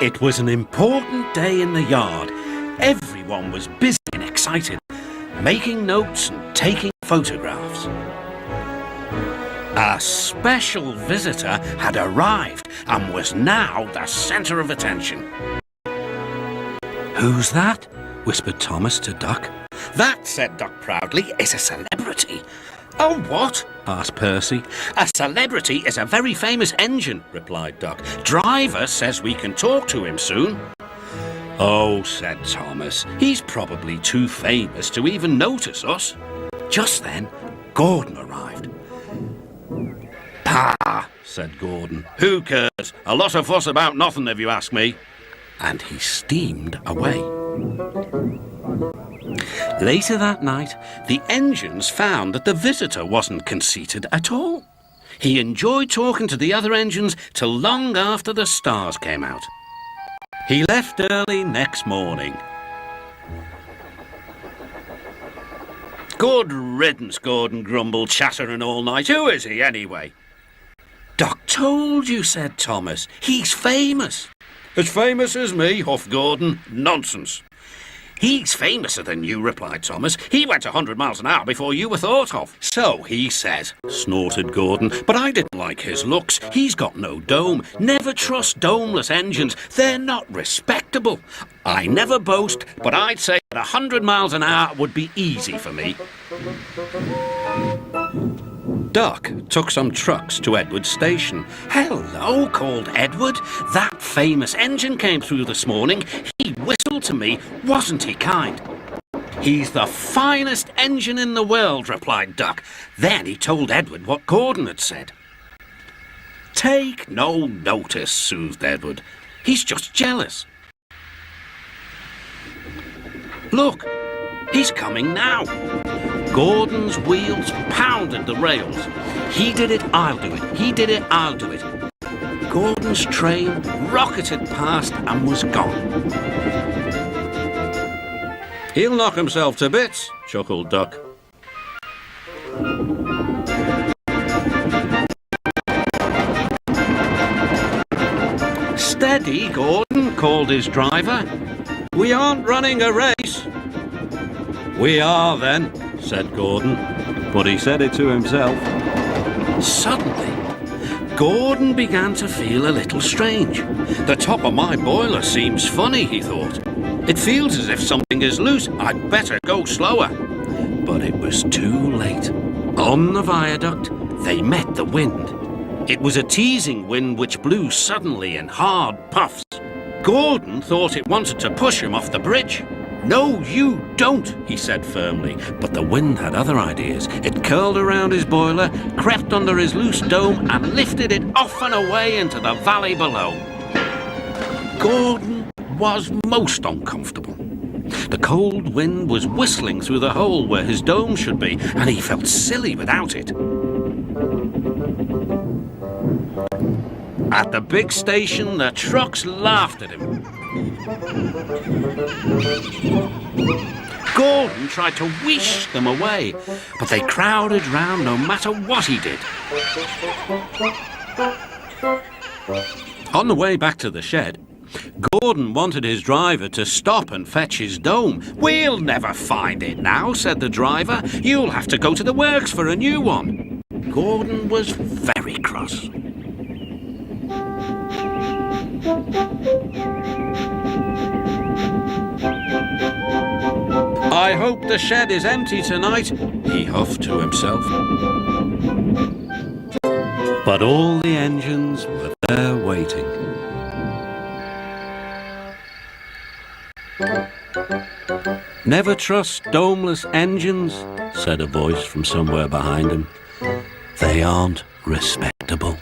It was an important day in the yard. Everyone was busy and excited, making notes and taking photographs. A special visitor had arrived and was now the centre of attention. "Who's that?" whispered Thomas to Duck. "That," said Duck proudly, "is a celebrity." "Oh, what?" asked Percy. "A celebrity is a very famous engine," replied Duck. "Driver says we can talk to him soon." "Oh," said Thomas, "he's probably too famous to even notice us." Just then, Gordon arrived. "Pah," said Gordon. "Who cares? A lot of fuss about nothing, if you ask me." And he steamed away. Later that night, the engines found that the visitor wasn't conceited at all. He enjoyed talking to the other engines till long after the stars came out. He left early next morning. "Good riddance," Gordon grumbled, chattering all night. "Who is he, anyway?" "Duck told you," said Thomas. "He's famous." "As famous as me?" huffed Gordon. "Nonsense." "He's famouser than you," replied Thomas. "He went 100 miles an hour before you were thought of." "So he says," snorted Gordon. "But I didn't like his looks. He's got no dome. Never trust domeless engines. They're not respectable. I never boast, but I'd say that 100 miles an hour would be easy for me." Duck took some trucks to Edward's station. "Hello," called Edward. "That famous engine came through this morning. He whistled to me. Wasn't he kind?" "He's the finest engine in the world," replied Duck. Then he told Edward what Gordon had said. "Take no notice," soothed Edward. "He's just jealous. Look, he's coming now." Gordon's wheels pounded the rails. "He did it, I'll do it. He did it, I'll do it." Gordon's train rocketed past and was gone. "He'll knock himself to bits," chuckled Duck. "Steady, Gordon," called his driver. "We aren't running a race." "We are, then," said Gordon, but he said it to himself. Suddenly, Gordon began to feel a little strange. "The top of my boiler seems funny," he thought. "It feels as if something is loose. I'd better go slower." But it was too late. On the viaduct, they met the wind. It was a teasing wind which blew suddenly in hard puffs. Gordon thought it wanted to push him off the bridge. "No, you don't," he said firmly, but the wind had other ideas. It curled around his boiler, crept under his loose dome and lifted it off and away into the valley below. Gordon was most uncomfortable. The cold wind was whistling through the hole where his dome should be, and he felt silly without it. At the big station, the trucks laughed at him. Gordon tried to whoosh them away, but they crowded round no matter what he did. On the way back to the shed, Gordon wanted his driver to stop and fetch his dome. "We'll never find it now," said the driver. "You'll have to go to the works for a new one." Gordon was very cross. "I hope the shed is empty tonight," he huffed to himself. But all the engines were there waiting. "Never trust domeless engines," said a voice from somewhere behind him. "They aren't respectable."